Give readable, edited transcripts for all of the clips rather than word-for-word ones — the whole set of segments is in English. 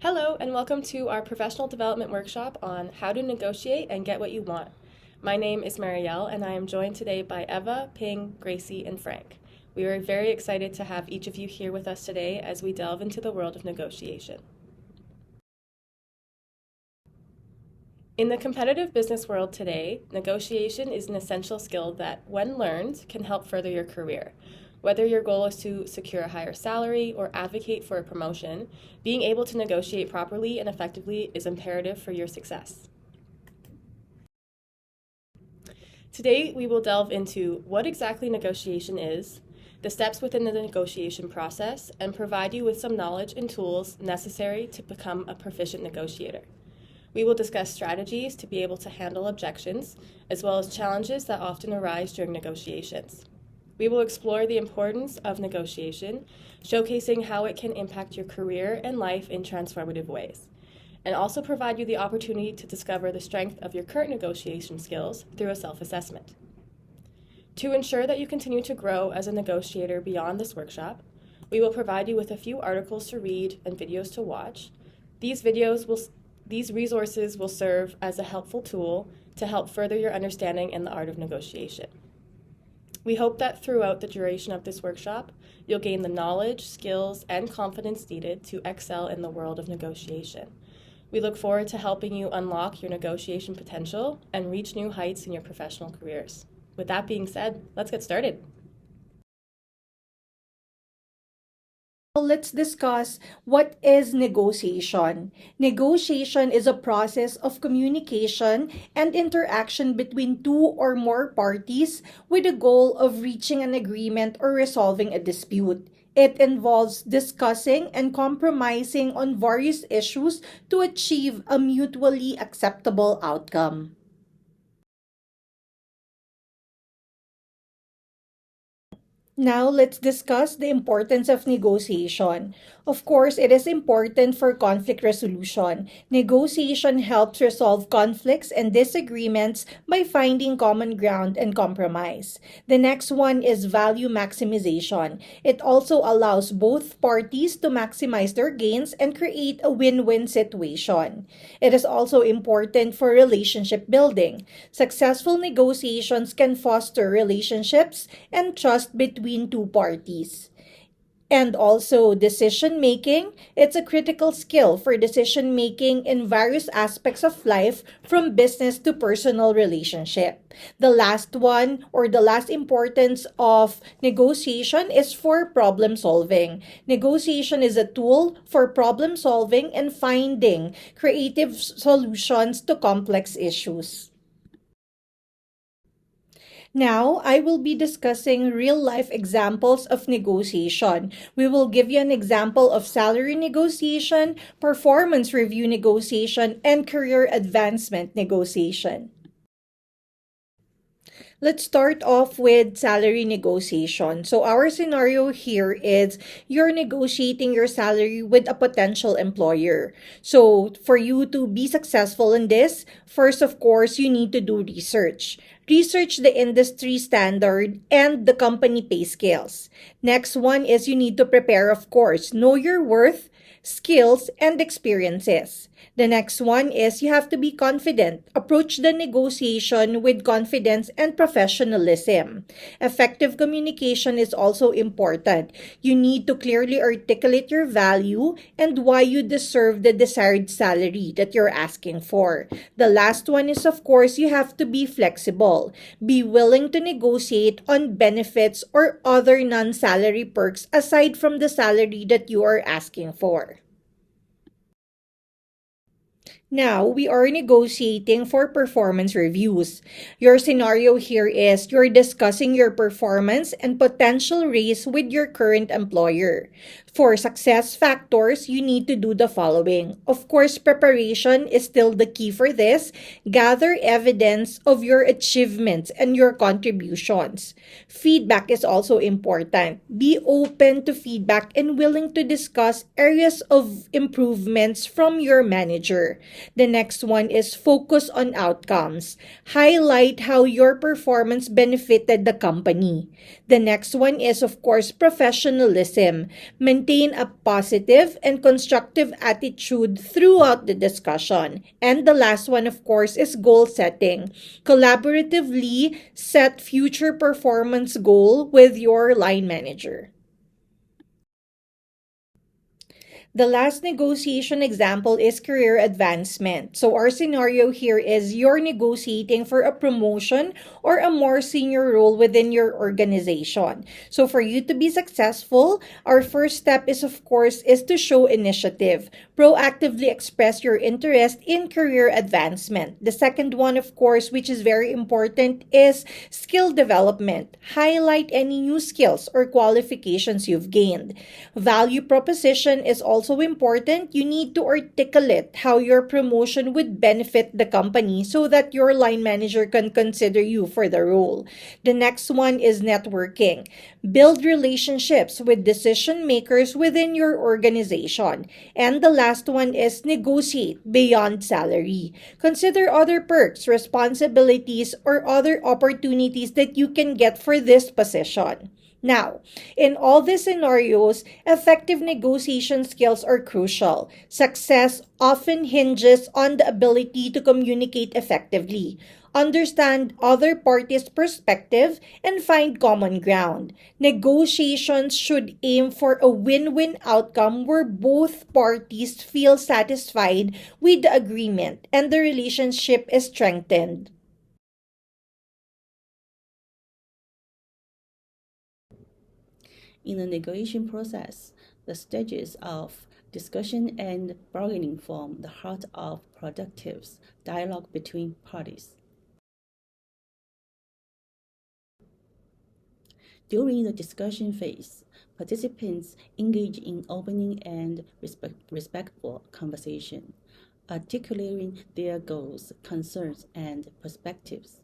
Hello, and welcome to our professional development workshop on how to negotiate and get what you want. My name is Marielle, and I am joined today by Eva, Ping, Gracie, and Frank. We are very excited to have each of you here with us today as we delve into the world of negotiation. In the competitive business world today, negotiation is an essential skill that, when learned, can help further your career. Whether your goal is to secure a higher salary or advocate for a promotion, being able to negotiate properly and effectively is imperative for your success. Today, we will delve into what exactly negotiation is, the steps within the negotiation process, and provide you with some knowledge and tools necessary to become a proficient negotiator. We will discuss strategies to be able to handle objections, as well as challenges that often arise during negotiations. We will explore the importance of negotiation, showcasing how it can impact your career and life in transformative ways, and also provide you the opportunity to discover the strength of your current negotiation skills through a self-assessment. To ensure that you continue to grow as a negotiator beyond this workshop, we will provide you with a few articles to read and videos to watch. These resources will serve as a helpful tool to help further your understanding in the art of negotiation. We hope that throughout the duration of this workshop, you'll gain the knowledge, skills, and confidence needed to excel in the world of negotiation. We look forward to helping you unlock your negotiation potential and reach new heights in your professional careers. With that being said, let's get started. Let's discuss what is negotiation. Negotiation is a process of communication and interaction between two or more parties with the goal of reaching an agreement or resolving a dispute. It involves discussing and compromising on various issues to achieve a mutually acceptable outcome. Now, let's discuss the importance of negotiation. Of course, it is important for conflict resolution. Negotiation helps resolve conflicts and disagreements by finding common ground and compromise. The next one is value maximization. It also allows both parties to maximize their gains and create a win-win situation. It is also important for relationship building. Successful negotiations can foster relationships and trust between two parties. And also decision making. It's a critical skill for decision making in various aspects of life, from business to personal relationship. The last one, or the last importance of negotiation, is for problem solving. Negotiation is a tool for problem solving and finding creative solutions to complex issues. Now, I will be discussing real-life examples of negotiation. We will give you an example of salary negotiation, performance review negotiation, and career advancement negotiation. Let's start off with salary negotiation. So our scenario here is you're negotiating your salary with a potential employer. So for you to be successful in this, first, of course, you need to do research. Research the industry standard and the company pay scales. Next one is you need to prepare, of course. Know your worth, skills, and experiences. The next one is you have to be confident. Approach the negotiation with confidence and professionalism. Effective communication is also important. You need to clearly articulate your value and why you deserve the desired salary that you're asking for. The last one is, of course, you have to be flexible. Be willing to negotiate on benefits or other non-salary perks aside from the salary that you are asking for. Now, we are negotiating for performance reviews. Your scenario here is you're discussing your performance and potential raise with your current employer. For success factors, you need to do the following. Of course, preparation is still the key for this. Gather evidence of your achievements and your contributions. Feedback is also important. Be open to feedback and willing to discuss areas of improvements from your manager. The next one is focus on outcomes. Highlight how your performance benefited the company. The next one is, of course, professionalism. Maintain a positive and constructive attitude throughout the discussion. And the last one, of course, is goal setting. Collaboratively set future performance goal with your line manager. The last negotiation example is career advancement. So, our scenario here is you're negotiating for a promotion or a more senior role within your organization. So, for you to be successful, our first step is, of course, is to show initiative. Proactively express your interest in career advancement. The second one, of course, which is very important, is skill development. Highlight any new skills or qualifications you've gained. Value proposition is also important. You need to articulate how your promotion would benefit the company so that your line manager can consider you for the role. The next one is networking. Build relationships with decision makers within your organization. And the last one is negotiate beyond salary. Consider other perks, responsibilities, or other opportunities that you can get for this position. Now, in all these scenarios, effective negotiation skills are crucial. Success often hinges on the ability to communicate effectively, understand other parties' perspective, and find common ground. Negotiations should aim for a win-win outcome where both parties feel satisfied with the agreement and the relationship is strengthened. In the negotiation process, the stages of discussion and bargaining form the heart of productive dialogue between parties. During the discussion phase, participants engage in opening and respectful conversation, articulating their goals, concerns, and perspectives.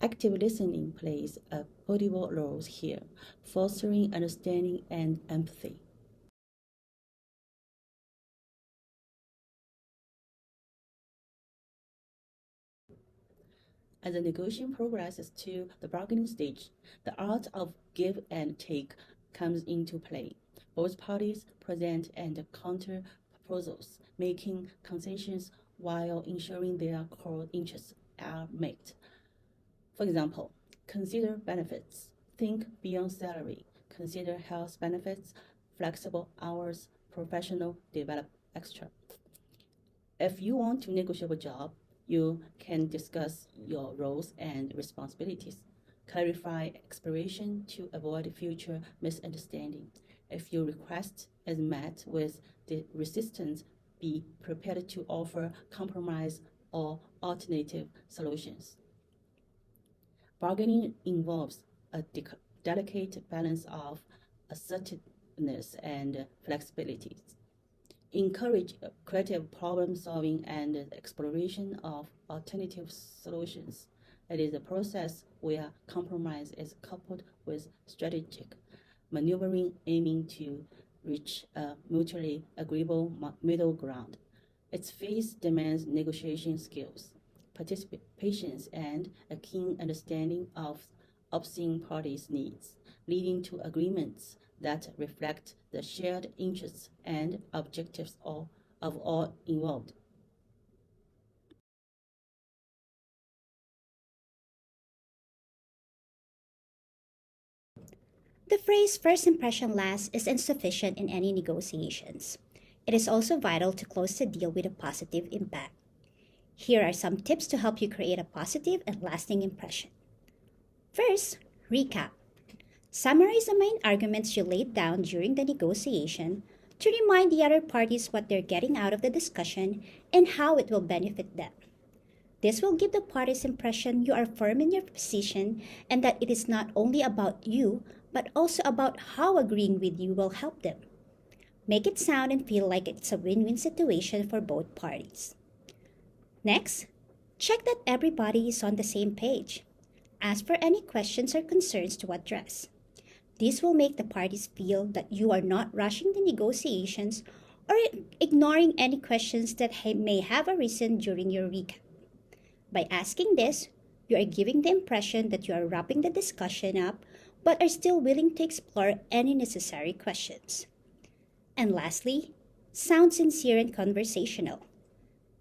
Active listening plays a pivotal role here, fostering understanding and empathy. As the negotiation progresses to the bargaining stage, the art of give and take comes into play. Both parties present and counter proposals, making concessions while ensuring their core interests are met. For example, consider benefits. Think beyond salary. Consider health benefits, flexible hours, professional develop extra. If you want to negotiate a job, you can discuss your roles and responsibilities. Clarify expiration to avoid future misunderstanding. If your request is met with the resistance, be prepared to offer compromise or alternative solutions. Bargaining involves a delicate balance of assertiveness and flexibility. Encourage creative problem solving and exploration of alternative solutions. It is a process where compromise is coupled with strategic maneuvering, aiming to reach a mutually agreeable middle ground. Its phase demands negotiation skills, patience, and a keen understanding of opposing parties' needs, leading to agreements that reflect the shared interests and objectives of all involved. The phrase first impression lasts is insufficient in any negotiations. It is also vital to close the deal with a positive impact. Here are some tips to help you create a positive and lasting impression. First, recap. Summarize the main arguments you laid down during the negotiation to remind the other parties what they're getting out of the discussion and how it will benefit them. This will give the parties impression you are firm in your position and that it is not only about you, but also about how agreeing with you will help them. Make it sound and feel like it's a win-win situation for both parties. Next, check that everybody is on the same page. Ask for any questions or concerns to address. This will make the parties feel that you are not rushing the negotiations or ignoring any questions that may have arisen during your recap. By asking this, you are giving the impression that you are wrapping the discussion up but are still willing to explore any necessary questions. And lastly, sound sincere and conversational.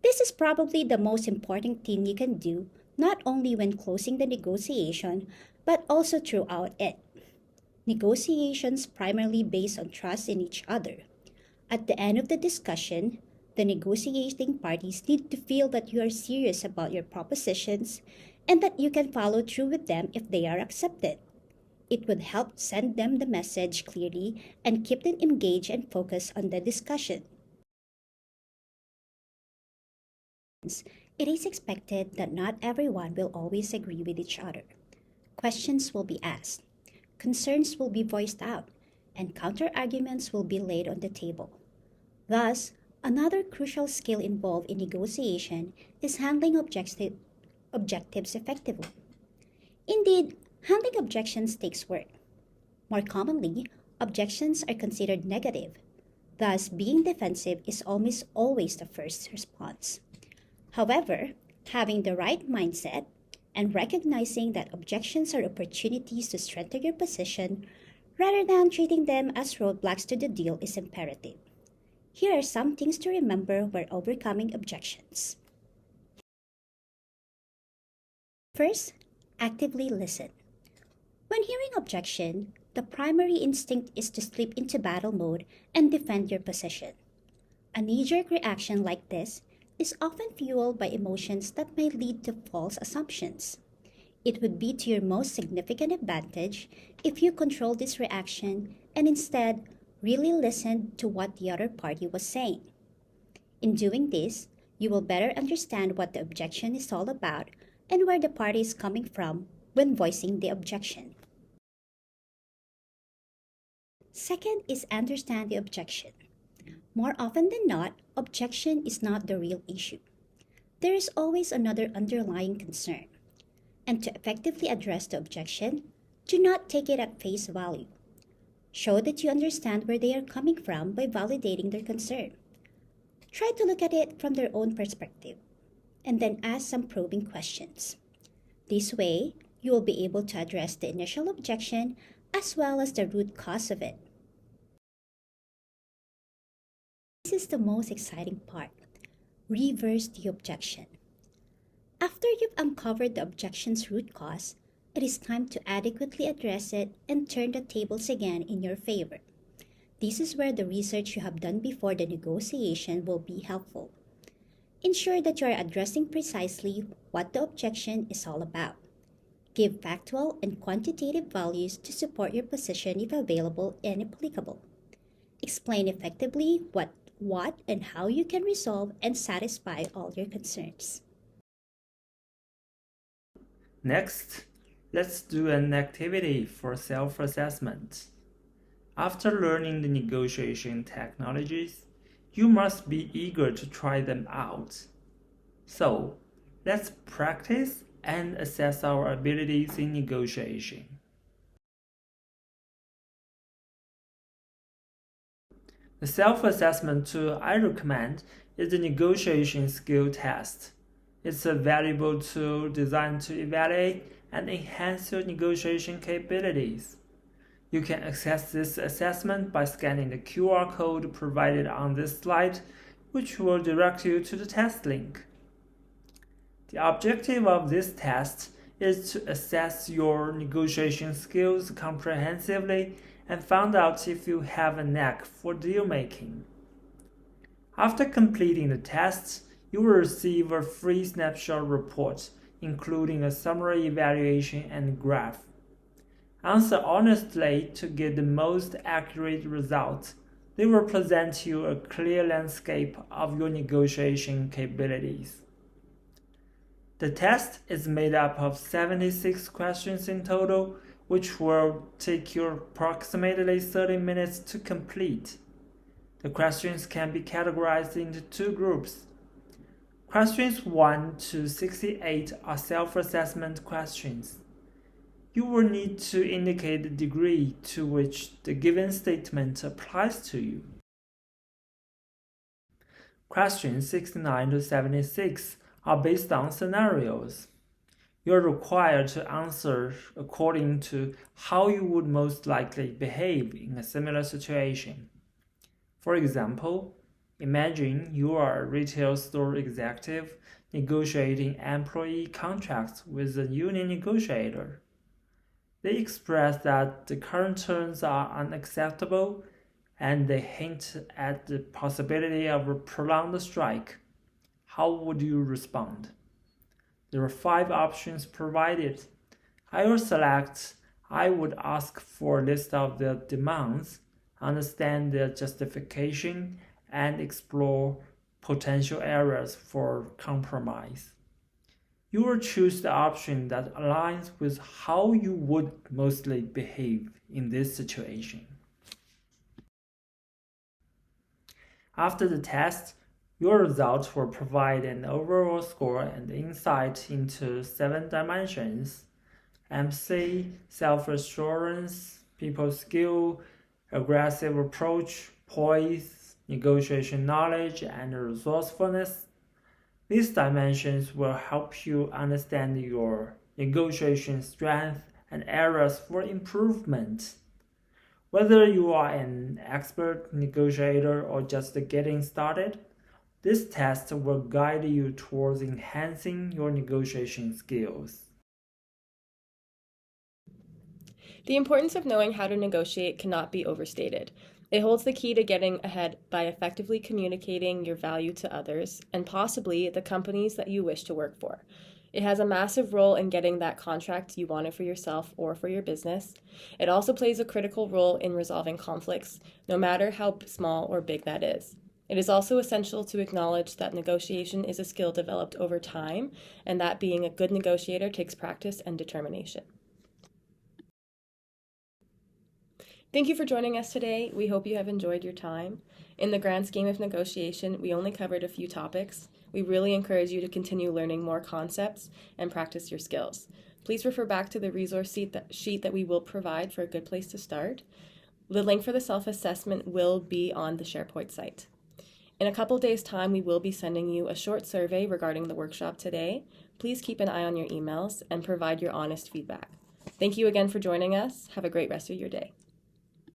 This is probably the most important thing you can do, not only when closing the negotiation, but also throughout it. Negotiations primarily based on trust in each other. At the end of the discussion, the negotiating parties need to feel that you are serious about your propositions and that you can follow through with them if they are accepted. It would help send them the message clearly and keep them engaged and focused on the discussion. It is expected that not everyone will always agree with each other. Questions will be asked, concerns will be voiced out, and counter-arguments will be laid on the table. Thus, another crucial skill involved in negotiation is handling objectives effectively. Indeed, handling objections takes work. More commonly, objections are considered negative. Thus, being defensive is almost always the first response. However, having the right mindset and recognizing that objections are opportunities to strengthen your position rather than treating them as roadblocks to the deal is imperative. Here are some things to remember when overcoming objections. First, actively listen. When hearing objection, the primary instinct is to slip into battle mode and defend your position. A knee-jerk reaction like this is often fueled by emotions that may lead to false assumptions. It would be to your most significant advantage if you control this reaction and instead really listen to what the other party was saying. In doing this, you will better understand what the objection is all about and where the party is coming from when voicing the objection. Second is understand the objection. More often than not, objection is not the real issue. There is always another underlying concern. And to effectively address the objection, do not take it at face value. Show that you understand where they are coming from by validating their concern. Try to look at it from their own perspective, and then ask some probing questions. This way, you will be able to address the initial objection as well as the root cause of it. This is the most exciting part. Reverse the objection. After you've uncovered the objection's root cause, it is time to adequately address it and turn the tables again in your favor. This is where the research you have done before the negotiation will be helpful. Ensure that you are addressing precisely what the objection is all about. Give factual and quantitative values to support your position if available and applicable. Explain effectively what and how you can resolve and satisfy all your concerns. Next, let's do an activity for self-assessment. After learning the negotiation technologies, you must be eager to try them out. So, let's practice and assess our abilities in negotiation. The self-assessment tool I recommend is the Negotiation Skill Test. It's a valuable tool designed to evaluate and enhance your negotiation capabilities. You can access this assessment by scanning the QR code provided on this slide, which will direct you to the test link. The objective of this test is to assess your negotiation skills comprehensively and find out if you have a knack for deal making. After completing the test, you will receive a free snapshot report, including a summary evaluation and graph. Answer honestly to get the most accurate results. They will present you a clear landscape of your negotiation capabilities. The test is made up of 76 questions in total, which will take you approximately 30 minutes to complete. The questions can be categorized into two groups. Questions 1 to 68 are self-assessment questions. You will need to indicate the degree to which the given statement applies to you. Questions 69 to 76 are based on scenarios. You're required to answer according to how you would most likely behave in a similar situation. For example, imagine you are a retail store executive negotiating employee contracts with a union negotiator. They express that the current terms are unacceptable and they hint at the possibility of a prolonged strike. How would you respond? There are 5 options provided. I will select I would ask for a list of their demands, understand their justification, and explore potential areas for compromise. You will choose the option that aligns with how you would mostly behave in this situation. After the test, your results will provide an overall score and insight into 7 dimensions: empathy, self-assurance, people skill, aggressive approach, poise, negotiation knowledge, and resourcefulness. These dimensions will help you understand your negotiation strength and areas for improvement. Whether you are an expert negotiator or just getting started, this test will guide you towards enhancing your negotiation skills. The importance of knowing how to negotiate cannot be overstated. It holds the key to getting ahead by effectively communicating your value to others and possibly the companies that you wish to work for. It has a massive role in getting that contract you wanted for yourself or for your business. It also plays a critical role in resolving conflicts, no matter how small or big that is. It is also essential to acknowledge that negotiation is a skill developed over time, and that being a good negotiator takes practice and determination. Thank you for joining us today. We hope you have enjoyed your time. In the grand scheme of negotiation, we only covered a few topics. We really encourage you to continue learning more concepts and practice your skills. Please refer back to the resource sheet that we will provide for a good place to start. The link for the self-assessment will be on the SharePoint site. In a couple days' time, we will be sending you a short survey regarding the workshop today. Please keep an eye on your emails and provide your honest feedback. Thank you again for joining us. Have a great rest of your day.